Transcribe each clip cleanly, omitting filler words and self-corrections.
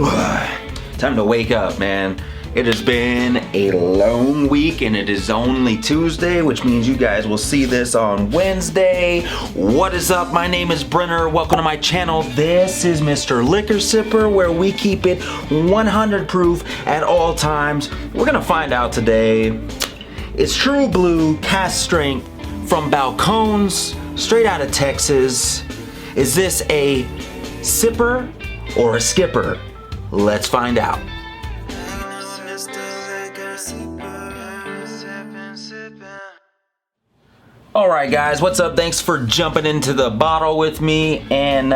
Time to wake up, man. It has been a long week and it is only Tuesday, which means you guys will see this on Wednesday. What is up? My name is Brenner. Welcome to my channel. This is Mr. Liquor Sipper, where we keep it 100 proof at all times. We're gonna find out today. It's True Blue Cask Strength from Balcones, straight out of Texas. Is this a sipper or a skipper? Let's find out. Alright guys, what's up? Thanks for jumping into the bottle with me, and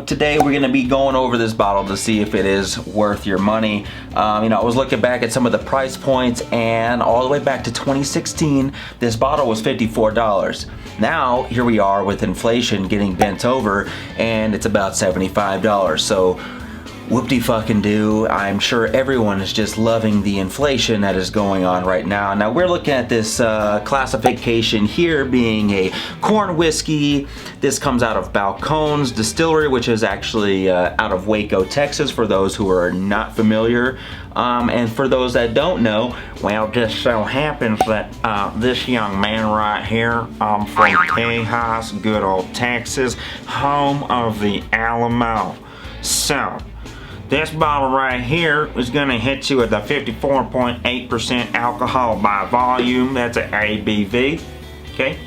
today we're going to be going over this bottle to see if it is worth your money. I was looking back at some of the price points, and all the way back to 2016 this bottle was $54. Now here we are with inflation getting bent over and it's about $75. So whoop-de-fucking-do. I'm sure everyone is just loving the inflation that is going on right now. Now we're looking at this classification here being a corn whiskey. This comes out of Balcones Distillery, which is actually out of Waco, Texas, for those who are not familiar. And for those that don't know, well, just so happens that this young man right here from Tejas, good old Texas, home of the Alamo. So this bottle right here is going to hit you at the 54.8% alcohol by volume. That's an ABV, okay?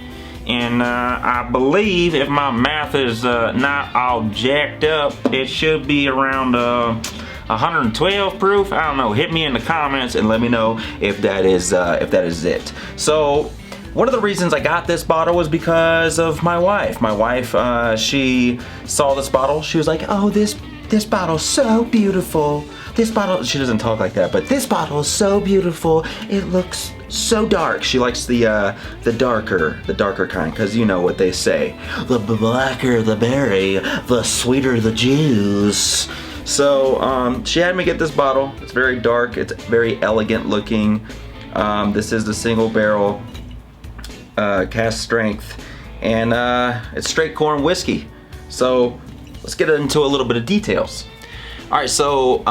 And I believe, if my math is not all jacked up, it should be around 112 proof. I don't know. Hit me in the comments and let me know if that is it. So one of the reasons I got this bottle was because of my wife. My wife, she saw this bottle. She was like, "Oh, this bottle's so beautiful. This bottle," she doesn't talk like that, but "this bottle is so beautiful. It looks so dark." She likes the darker kind, because you know what they say. The blacker the berry, the sweeter the juice. So she had me get this bottle. It's very dark. It's very elegant looking. This is the single barrel cask strength, and it's straight corn whiskey. So let's get into a little bit of details. All right, so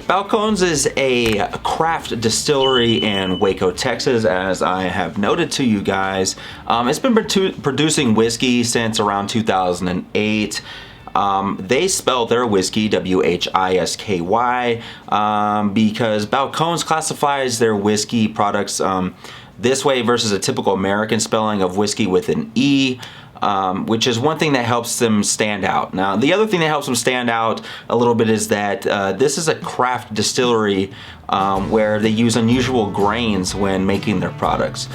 Balcones is a craft distillery in Waco, Texas, as I have noted to you guys. It's been producing whiskey since around 2008. They spell their whiskey W-H-I-S-K-Y because Balcones classifies their whiskey products this way versus a typical American spelling of whiskey with an E. Which is one thing that helps them stand out. Now, the other thing that helps them stand out a little bit is that this is a craft distillery where they use unusual grains when making their products.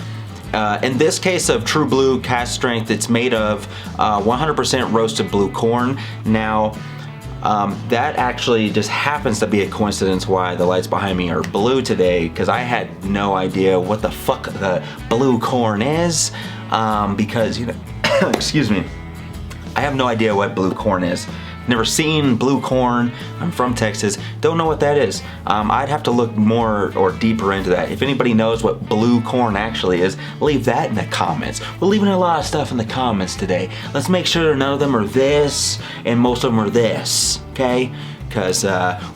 In this case of True Blue Cask Strength, it's made of 100% roasted blue corn. Now, that actually just happens to be a coincidence why the lights behind me are blue today, because I had no idea what the fuck the blue corn is, because, you know, excuse me, I have no idea what blue corn is. Never seen blue corn. I'm from Texas. Don't know what that is. I'd have to look more or deeper into that. If anybody knows what blue corn actually is, leave that in the comments. We're leaving a lot of stuff in the comments today. Let's make sure none of them are this and most of them are this, okay? Because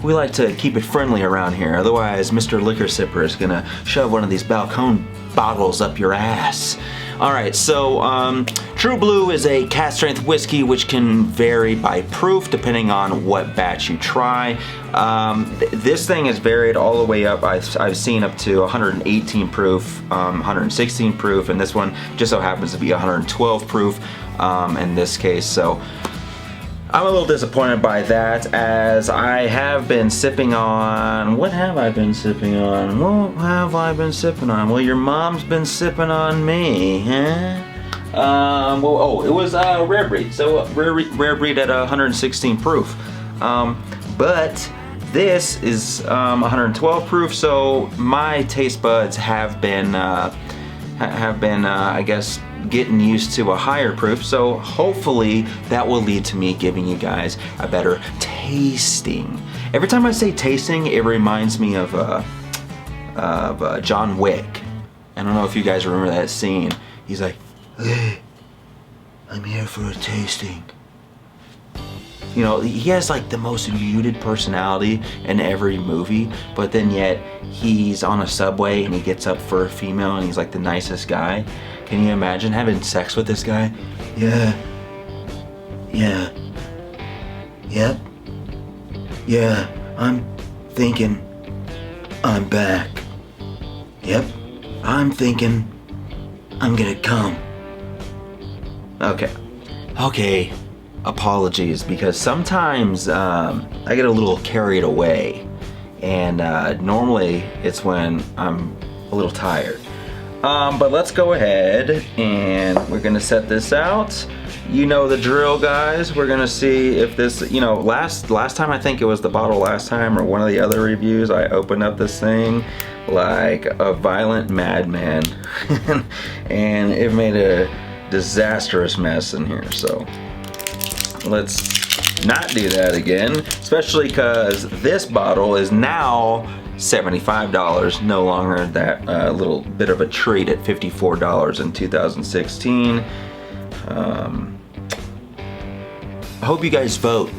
we like to keep it friendly around here. Otherwise, Mr. Liquor Sipper is gonna shove one of these Balcone bottles up your ass. Alright, so True Blue is a cask strength whiskey which can vary by proof depending on what batch you try. This thing is varied all the way up. I've seen up to 118 proof, 116 proof, and this one just so happens to be 112 proof in this case. So I'm a little disappointed by that, as I have been sipping on... What have I been sipping on? What have I been sipping on? Well, your mom's been sipping on me, huh? It was Rare Breed. So Rare Breed at 116 proof. But this is 112 proof, so my taste buds have been, I guess, getting used to a higher proof, so hopefully that will lead to me giving you guys a better tasting. Every time I say tasting, it reminds me of John Wick. I don't know if you guys remember that scene. He's like, "Hey, I'm here for a tasting." You know, he has like the most muted personality in every movie, but then yet he's on a subway and he gets up for a female and he's like the nicest guy. Can you imagine having sex with this guy? Yeah. Yeah. Yep. Yeah, I'm thinking I'm back. Yep. I'm thinking I'm gonna come. Okay, apologies, because sometimes I get a little carried away, and normally it's when I'm a little tired. But let's go ahead and we're gonna set this out. You know the drill, guys. We're gonna see if this, you know, last time, I think it was the bottle last time or one of the other reviews, I opened up this thing like a violent madman and it made a disastrous mess in here. So let's not do that again, especially because this bottle is now $75, no longer that little bit of a treat at $54 in 2016. I hope you guys vote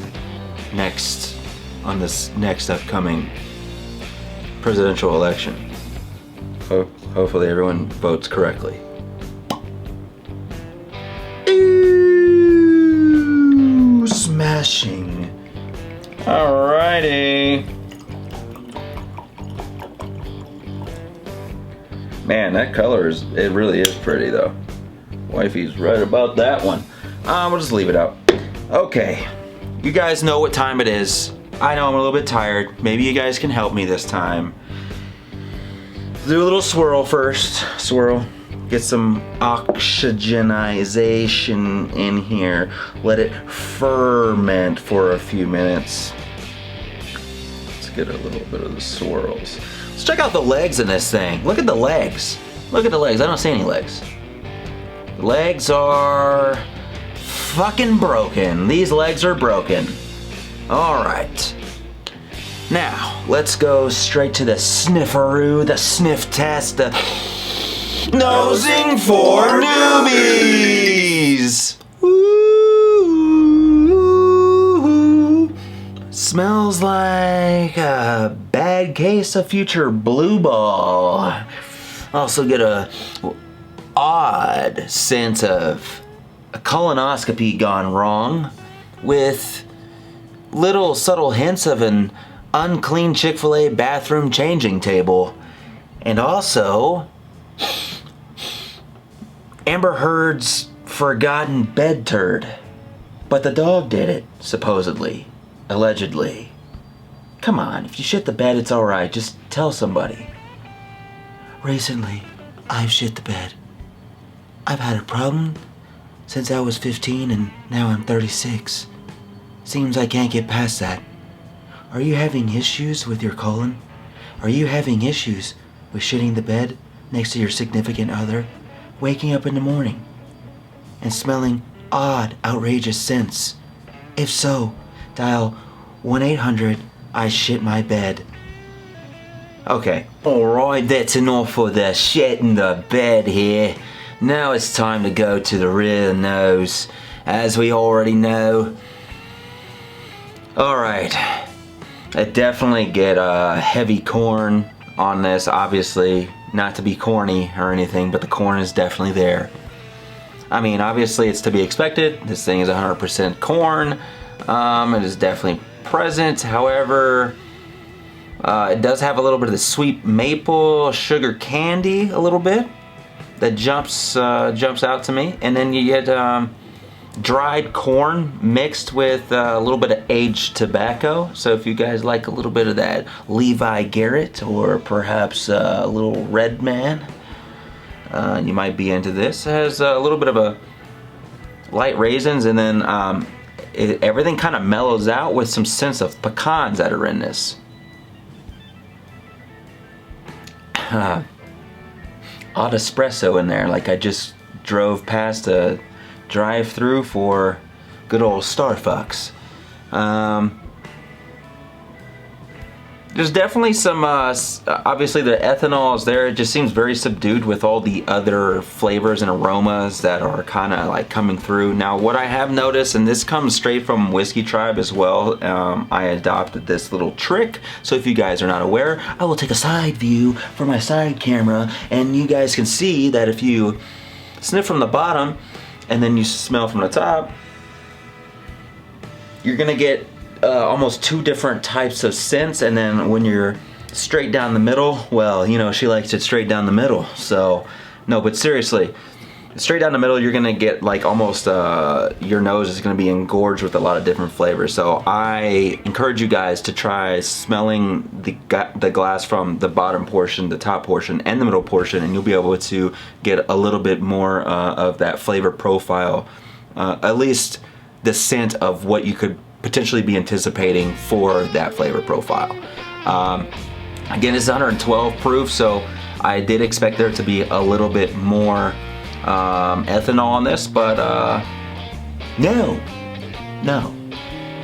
next on this next upcoming presidential election. Hopefully everyone votes correctly. Ooh, smashing. Alrighty. Man, that color it really is pretty though. Wifey's right about that one. We'll just leave it out. Okay, you guys know what time it is. I know I'm a little bit tired. Maybe you guys can help me this time. Do a little swirl first. Swirl. Get some oxygenization in here. Let it ferment for a few minutes. Let's get a little bit of the swirls. Let's check out the legs in this thing. Look at the legs. Look at the legs. I don't see any legs. The legs are fucking broken. These legs are broken. All right. Now, let's go straight to the snifferoo, the sniff test, the nosing for newbies. Ooh, smells like a bad case of future blue ball. Also get a odd sense of a colonoscopy gone wrong, with little subtle hints of an unclean Chick-fil-A bathroom changing table. And also Amber Heard's forgotten bed turd. But the dog did it, supposedly. Allegedly. Come on, if you shit the bed, it's alright. Just tell somebody. Recently, I've shit the bed. I've had a problem since I was 15 and now I'm 36. Seems I can't get past that. Are you having issues with your colon? Are you having issues with shitting the bed next to your significant other? Waking up in the morning and smelling odd, outrageous scents? If so, dial 1-800-I-SHIT-MY-BED. Okay, alright, that's enough for the shit in the bed here. Now it's time to go to the real nose, as we already know. Alright, I definitely get heavy corn on this, obviously, not to be corny or anything, but the corn is definitely there. I mean, obviously it's to be expected. This thing is 100% corn. It is definitely present. However, it does have a little bit of the sweet maple sugar candy, a little bit, that jumps out to me. And then you get dried corn mixed with a little bit of aged tobacco. So if you guys like a little bit of that Levi Garrett or perhaps a little Red Man, you might be into this. It has a little bit of a light raisins, and then everything kind of mellows out with some sense of pecans that are in this. Odd espresso in there, like I just drove past a drive-through for good old Starbucks. There's definitely some, obviously the ethanol is there. It just seems very subdued with all the other flavors and aromas that are kind of like coming through. Now, what I have noticed, and this comes straight from Whiskey Tribe as well, I adopted this little trick. So if you guys are not aware, I will take a side view from my side camera, and you guys can see that if you sniff from the bottom and then you smell from the top, you're gonna get almost two different types of scents. And then when you're straight down the middle, well, you know, she likes it straight down the middle. So no, but seriously, straight down the middle, you're gonna get like almost your nose is gonna be engorged with a lot of different flavors. So I encourage you guys to try smelling the glass from the bottom portion, the top portion, and the middle portion, and you'll be able to get a little bit more of that flavor profile, at least the scent of what you could potentially be anticipating for that flavor profile. Again, it's 112 proof, so I did expect there to be a little bit more ethanol on this, but no.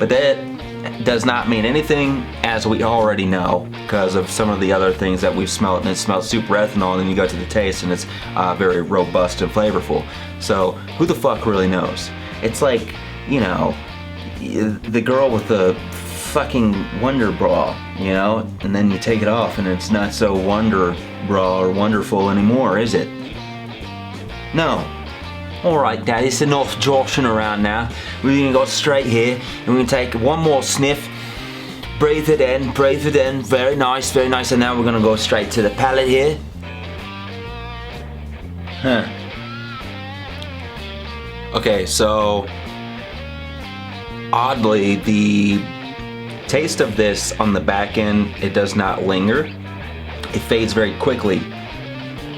But that does not mean anything, as we already know, because of some of the other things that we've smelled, and it smells super ethanol, and then you go to the taste and it's very robust and flavorful. So who the fuck really knows? It's like, you know, the girl with the fucking wonder bra, you know, and then you take it off and it's not so wonder bra or wonderful anymore, is it? No. Alright, Dad, it's enough joshing around now. We're gonna go straight here and we're gonna take one more sniff. Breathe it in, very nice, and now we're gonna go straight to the palate here. Huh. Okay, so oddly, the taste of this on the back end, it does not linger. It fades very quickly.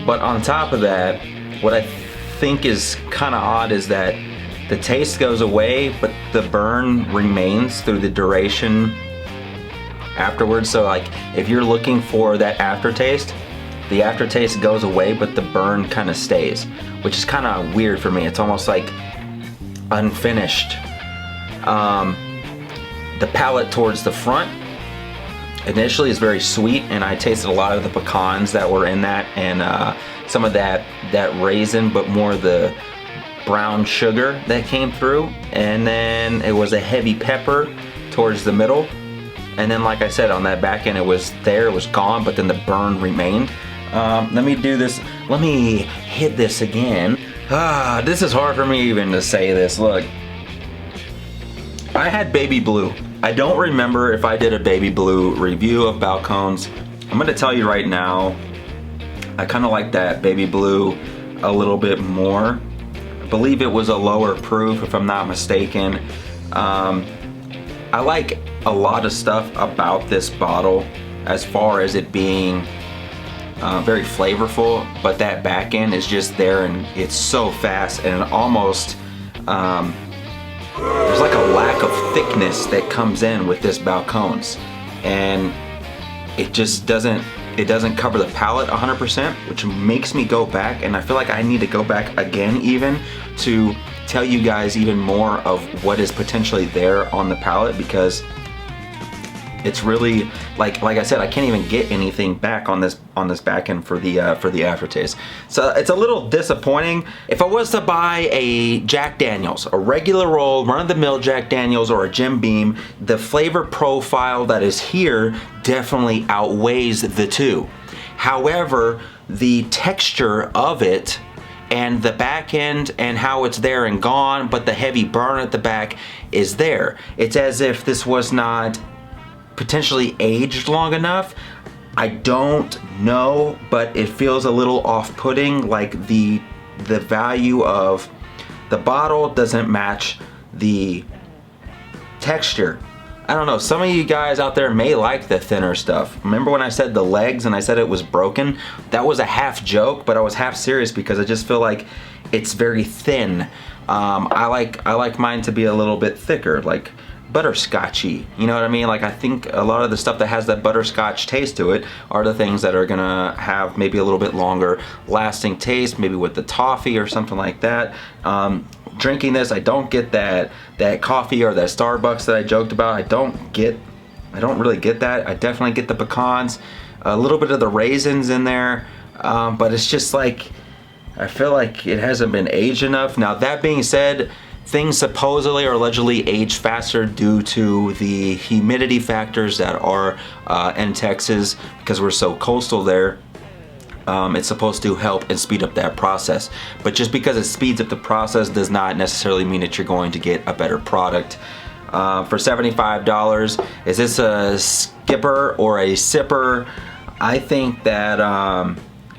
But on top of that, what I think is kind of odd is that the taste goes away, but the burn remains through the duration afterwards. So like, if you're looking for that aftertaste, the aftertaste goes away, but the burn kind of stays, which is kind of weird for me. It's almost like unfinished. The palate towards the front initially is very sweet, and I tasted a lot of the pecans that were in that, and some of that raisin, but more the brown sugar that came through. And then it was a heavy pepper towards the middle, and then like I said, on that back end, it was gone, but then the burn remained. Let me do this. Let me hit this again. This is hard for me even to say this. Look, I had baby blue. I don't remember if I did a baby blue review of Balcones. I'm gonna tell you right now, I kind of like that baby blue a little bit more. I believe it was a lower proof, if I'm not mistaken. I like a lot of stuff about this bottle as far as it being very flavorful, but that back end is just there, and it's so fast, and it almost there's like a lack of thickness that comes in with this Balcones, and it just doesn't cover the palate 100%, which makes me go back, and I feel like I need to go back again even to tell you guys even more of what is potentially there on the palate, because it's really like I said, I can't even get anything back on this back end for the aftertaste. So it's a little disappointing. If I was to buy a Jack Daniels, a regular old run-of-the-mill Jack Daniels or a Jim Beam, the flavor profile that is here definitely outweighs the two. However, the texture of it and the back end and how it's there and gone, but the heavy burn at the back is there. It's as if this was not potentially aged long enough. I don't know, but it feels a little off-putting, like the value of the bottle doesn't match the texture. I don't know, some of you guys out there may like the thinner stuff. Remember when I said the legs and I said it was broken? That was a half joke, but I was half serious because I just feel like it's very thin. I like mine to be a little bit thicker, like butterscotchy, you know what I mean? Like, I think a lot of the stuff that has that butterscotch taste to it are the things that are gonna have maybe a little bit longer lasting taste, maybe with the toffee or something like that. Drinking this, I don't get that coffee or that Starbucks that I joked about. I don't get I don't really get that. I definitely get the pecans, a little bit of the raisins in there, but it's just like, I feel like it hasn't been aged enough. Now that being said, things supposedly or allegedly age faster due to the humidity factors that are in Texas, because we're so coastal there. It's supposed to help and speed up that process. But just because it speeds up the process does not necessarily mean that you're going to get a better product. For $75, is this a skipper or a sipper? I think that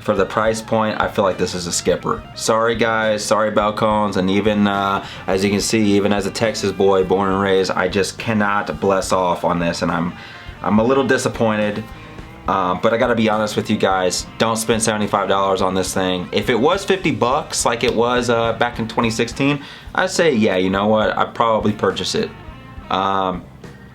for the price point, I feel like this is a skipper. Sorry guys, sorry Balcones, and even as you can see, even as a Texas boy born and raised, I just cannot bless off on this, and I'm a little disappointed. But I gotta be honest with you guys, don't spend $75 on this thing. If it was 50 bucks like it was back in 2016, I'd say, yeah, you know what, I'd probably purchase it.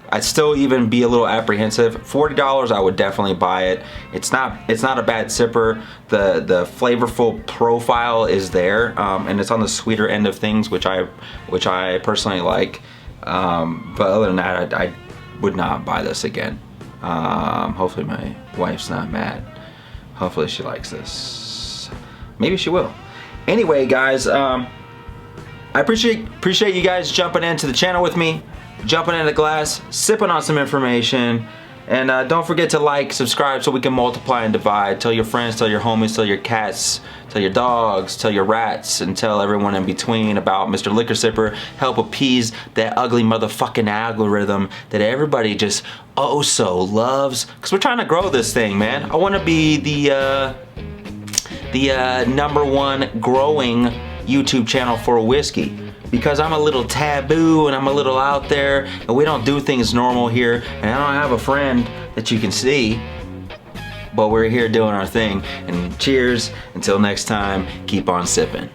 I'd still even be a little apprehensive. $40, I would definitely buy it. It's not a bad sipper. The flavorful profile is there, and it's on the sweeter end of things, which I personally like. But other than that, I would not buy this again. Hopefully my wife's not mad. Hopefully she likes this. Maybe she will. Anyway, guys, I appreciate you guys jumping into the channel with me, jumping in the glass, sipping on some information, and don't forget to like, subscribe, so we can multiply and divide. Tell your friends, tell your homies, tell your cats, tell your dogs, tell your rats, and tell everyone in between about Mr. Liquor Sipper. Help appease that ugly motherfucking algorithm that everybody just oh so loves. Because we're trying to grow this thing, man. I want to be the #1 growing YouTube channel for whiskey. Because I'm a little taboo and I'm a little out there and we don't do things normal here, and I don't have a friend that you can see, but we're here doing our thing. And cheers, until next time, keep on sipping.